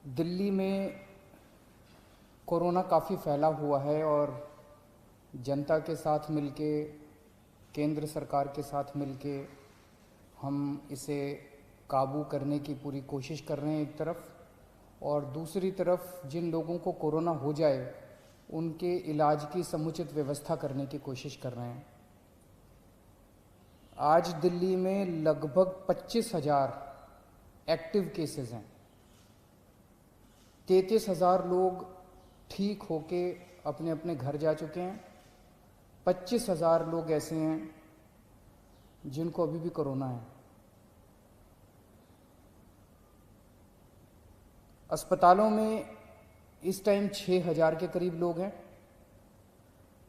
दिल्ली में कोरोना काफ़ी फैला हुआ है और जनता के साथ मिलके, केंद्र सरकार के साथ मिलके हम इसे काबू करने की पूरी कोशिश कर रहे हैं एक तरफ, और दूसरी तरफ जिन लोगों को कोरोना हो जाए उनके इलाज की समुचित व्यवस्था करने की कोशिश कर रहे हैं। आज दिल्ली में लगभग 25,000 एक्टिव केसेस हैं। 33,000 लोग ठीक होके अपने अपने घर जा चुके हैं। 25,000 लोग ऐसे हैं जिनको अभी भी कोरोना है। अस्पतालों में इस टाइम 6,000 के करीब लोग हैं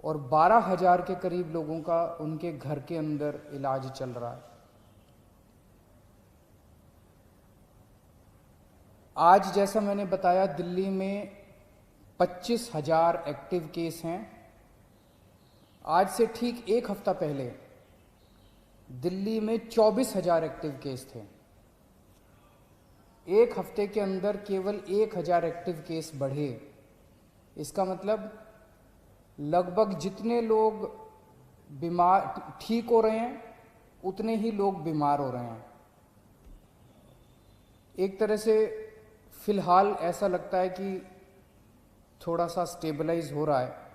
और 12,000 के करीब लोगों का उनके घर के अंदर इलाज चल रहा है। आज जैसा मैंने बताया, दिल्ली में 25,000 एक्टिव केस हैं। आज से ठीक एक हफ्ता पहले दिल्ली में 24,000 एक्टिव केस थे। एक हफ्ते के अंदर केवल 1,000 एक्टिव केस बढ़े। इसका मतलब लगभग जितने लोग बीमार ठीक हो रहे हैं उतने ही लोग बीमार हो रहे हैं। एक तरह से फिलहाल ऐसा लगता है कि थोड़ा सा स्टेबलाइज हो रहा है।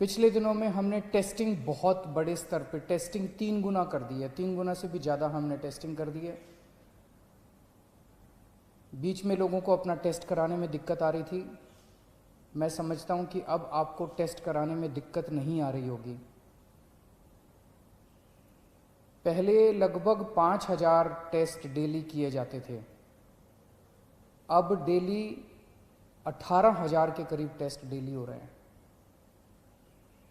पिछले दिनों में हमने टेस्टिंग बहुत बड़े स्तर पे टेस्टिंग 3 गुना कर दी है। 3 गुना से भी ज़्यादा हमने टेस्टिंग कर दी है। बीच में लोगों को अपना टेस्ट कराने में दिक्कत आ रही थी। मैं समझता हूं कि अब आपको टेस्ट कराने में दिक्कत नहीं आ रही होगी। पहले लगभग 5,000 टेस्ट डेली किए जाते थे, अब डेली 18,000 के करीब टेस्ट डेली हो रहे हैं।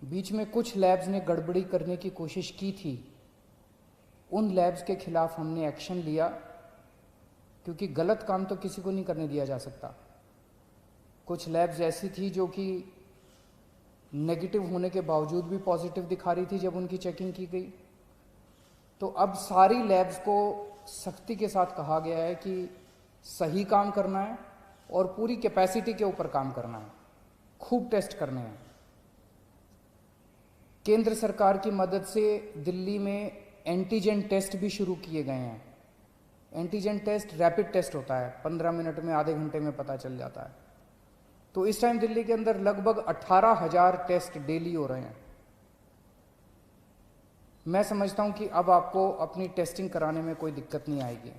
बीच में कुछ लैब्स ने गड़बड़ी करने की कोशिश की थी। उन लैब्स के खिलाफ हमने एक्शन लिया, क्योंकि गलत काम तो किसी को नहीं करने दिया जा सकता। कुछ लैब्स ऐसी थी जो कि नेगेटिव होने के बावजूद भी पॉजिटिव दिखा रही थी जब उनकी चेकिंग की गई। तो अब सारी लैब्स को सख्ती के साथ कहा गया है कि सही काम करना है और पूरी कैपेसिटी के ऊपर काम करना है, खूब टेस्ट करने हैं। केंद्र सरकार की मदद से दिल्ली में एंटीजन टेस्ट भी शुरू किए गए हैं। एंटीजन टेस्ट रैपिड टेस्ट होता है, 15 मिनट में, आधे घंटे में पता चल जाता है। तो इस टाइम दिल्ली के अंदर लगभग 18,000 टेस्ट डेली हो रहे हैं। मैं समझता हूं कि अब आपको अपनी टेस्टिंग कराने में कोई दिक्कत नहीं आएगी।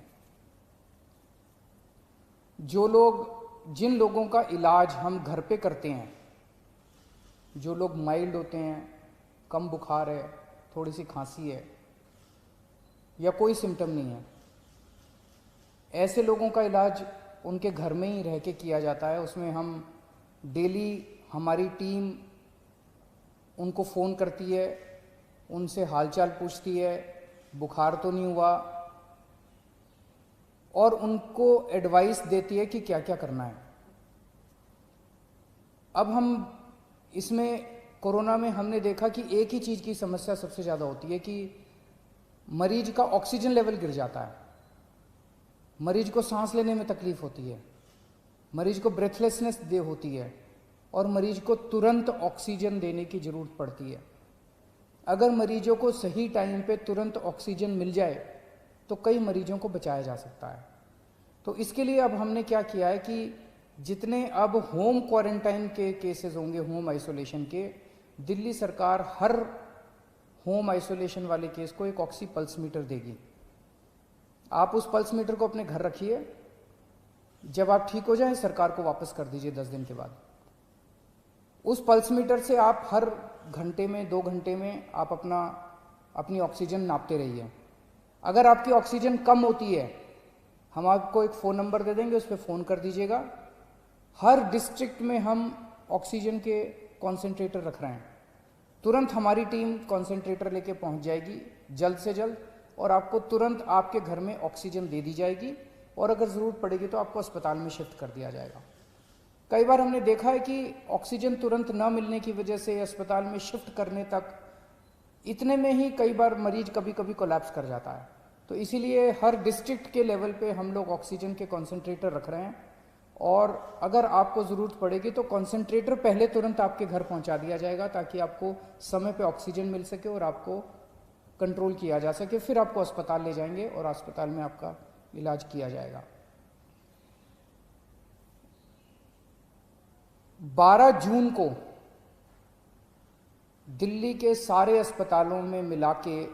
जिन लोगों का इलाज हम घर पे करते हैं, जो लोग माइल्ड होते हैं, कम बुखार है, थोड़ी सी खांसी है या कोई सिम्टम नहीं है, ऐसे लोगों का इलाज उनके घर में ही रह के किया जाता है। उसमें हम डेली, हमारी टीम उनको फ़ोन करती है, उनसे हालचाल पूछती है, बुखार तो नहीं हुआ, और उनको एडवाइस देती है कि क्या क्या करना है। अब हम इसमें कोरोना में हमने देखा कि एक ही चीज़ की समस्या सबसे ज़्यादा होती है कि मरीज का ऑक्सीजन लेवल गिर जाता है, मरीज को सांस लेने में तकलीफ होती है, मरीज को ब्रेथलेसनेस होती है और मरीज को तुरंत ऑक्सीजन देने की ज़रूरत पड़ती है। अगर मरीजों को सही टाइम पे तुरंत ऑक्सीजन मिल जाए तो कई मरीजों को बचाया जा सकता है। तो इसके लिए अब हमने क्या किया है कि जितने अब होम क्वारंटाइन के केसेस होंगे, होम आइसोलेशन के, दिल्ली सरकार हर होम आइसोलेशन वाले केस को एक ऑक्सी पल्स मीटर देगी। आप उस पल्स मीटर को अपने घर रखिए, जब आप ठीक हो जाएं सरकार को वापस कर दीजिए 10 दिन के बाद। उस पल्स मीटर से आप हर घंटे में, 2 घंटे में आप अपनी ऑक्सीजन नापते रहिए। अगर आपकी ऑक्सीजन कम होती है, हम आपको एक फ़ोन नंबर दे देंगे, उस पर फ़ोन कर दीजिएगा। हर डिस्ट्रिक्ट में हम ऑक्सीजन के कॉन्सेंट्रेटर रख रहे हैं। तुरंत हमारी टीम कॉन्सेंट्रेटर लेके पहुंच जाएगी जल्द से जल्द, और आपको तुरंत आपके घर में ऑक्सीजन दे दी जाएगी, और अगर ज़रूरत पड़ेगी तो आपको अस्पताल में शिफ्ट कर दिया जाएगा। कई बार हमने देखा है कि ऑक्सीजन तुरंत न मिलने की वजह से अस्पताल में शिफ्ट करने तक इतने में ही कई बार मरीज कभी कभी कोलैप्स कर जाता है। तो इसीलिए हर डिस्ट्रिक्ट के लेवल पे हम लोग ऑक्सीजन के कॉन्सेंट्रेटर रख रहे हैं, और अगर आपको ज़रूरत पड़ेगी तो कॉन्सेंट्रेटर पहले तुरंत आपके घर पहुंचा दिया जाएगा, ताकि आपको समय पे ऑक्सीजन मिल सके और आपको कंट्रोल किया जा सके। फिर आपको अस्पताल ले जाएंगे और अस्पताल में आपका इलाज किया जाएगा। 12 जून को दिल्ली के सारे अस्पतालों में मिला के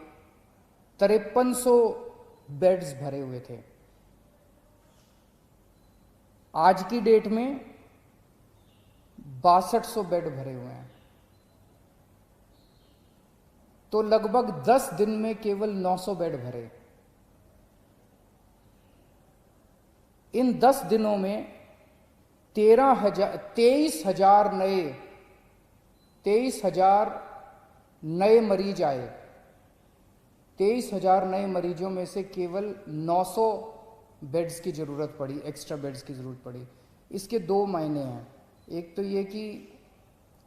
5300 बेड्स भरे हुए थे। आज की डेट में 6200 बेड भरे हुए हैं। तो लगभग 10 दिन में केवल 900 बेड भरे। इन 10 दिनों में 23,000 नए मरीज आए। 23,000 नए मरीजों में से केवल 900 बेड्स की ज़रूरत पड़ी, एक्स्ट्रा बेड्स की ज़रूरत पड़ी। इसके दो मायने हैं। एक तो ये कि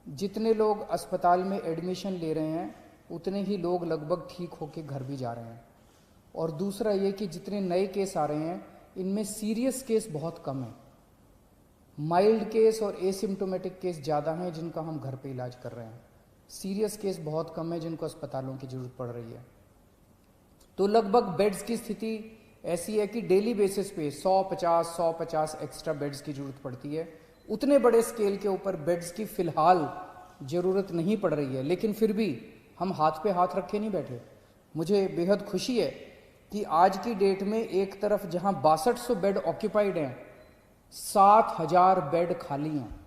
जितने लोग अस्पताल में एडमिशन ले रहे हैं उतने ही लोग लगभग ठीक होकर घर भी जा रहे हैं, और दूसरा ये कि जितने नए केस आ रहे हैं इनमें सीरियस केस बहुत कम है। माइल्ड केस और एसिम्टोमेटिक केस ज़्यादा हैं जिनका हम घर पे इलाज कर रहे हैं। सीरियस केस बहुत कम है जिनको अस्पतालों की ज़रूरत पड़ रही है। तो लगभग बेड्स की स्थिति ऐसी है कि डेली बेसिस पे 150 एक्स्ट्रा बेड्स की ज़रूरत पड़ती है। उतने बड़े स्केल के ऊपर बेड्स की फ़िलहाल ज़रूरत नहीं पड़ रही है, लेकिन फिर भी हम हाथ पे हाथ रखे नहीं बैठे। मुझे बेहद खुशी है कि आज की डेट में एक तरफ जहां 6200 बेड ऑक्यूपाइड हैं, 7000 बेड खाली हैं।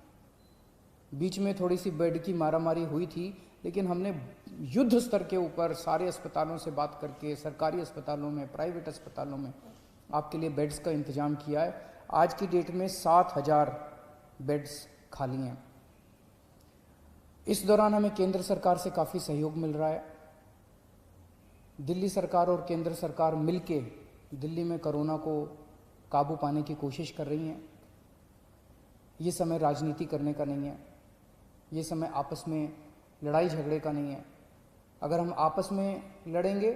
बीच में थोड़ी सी बेड की मारामारी हुई थी, लेकिन हमने युद्ध स्तर के ऊपर सारे अस्पतालों से बात करके सरकारी अस्पतालों में, प्राइवेट अस्पतालों में आपके लिए बेड्स का इंतजाम किया है। आज की डेट में 7000 बेड्स खाली हैं। इस दौरान हमें केंद्र सरकार से काफ़ी सहयोग मिल रहा है। दिल्ली सरकार और केंद्र सरकार मिलके दिल्ली में कोरोना को काबू पाने की कोशिश कर रही हैं। ये समय राजनीति करने का नहीं है, ये समय आपस में लड़ाई झगड़े का नहीं है। अगर हम आपस में लड़ेंगे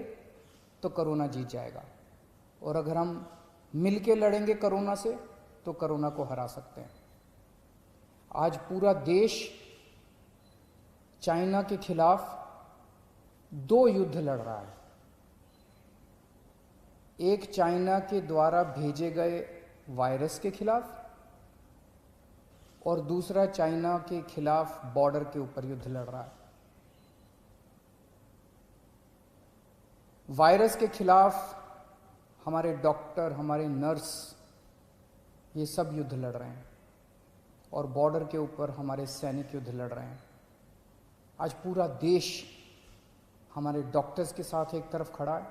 तो कोरोना जीत जाएगा, और अगर हम मिलके लड़ेंगे कोरोना से तो कोरोना को हरा सकते हैं। आज पूरा देश चाइना के खिलाफ 2 युद्ध लड़ रहा है। एक चाइना के द्वारा भेजे गए वायरस के खिलाफ, और दूसरा चाइना के खिलाफ बॉर्डर के ऊपर युद्ध लड़ रहा है। वायरस के खिलाफ हमारे डॉक्टर, हमारे नर्स, ये सब युद्ध लड़ रहे हैं, और बॉर्डर के ऊपर हमारे सैनिक युद्ध लड़ रहे हैं। आज पूरा देश हमारे डॉक्टर्स के साथ एक तरफ खड़ा है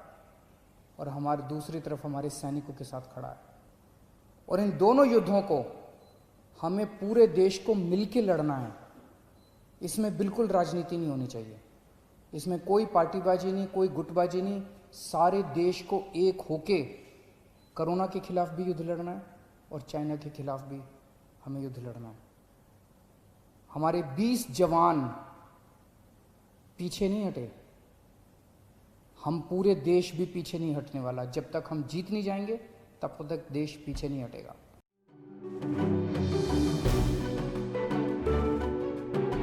और हमारे दूसरी तरफ हमारे सैनिकों के साथ खड़ा है, और इन दोनों युद्धों को हमें पूरे देश को मिलकर लड़ना है। इसमें बिल्कुल राजनीति नहीं होनी चाहिए, इसमें कोई पार्टीबाजी नहीं, कोई गुटबाजी नहीं। सारे देश को एक होके कोरोना के खिलाफ भी युद्ध लड़ना है और चाइना के खिलाफ भी हमें युद्ध लड़ना है। हमारे 20 जवान पीछे नहीं हटे, हम पूरे देश भी पीछे नहीं हटने वाला। जब तक हम जीत नहीं जाएंगे तब तक देश पीछे नहीं हटेगा।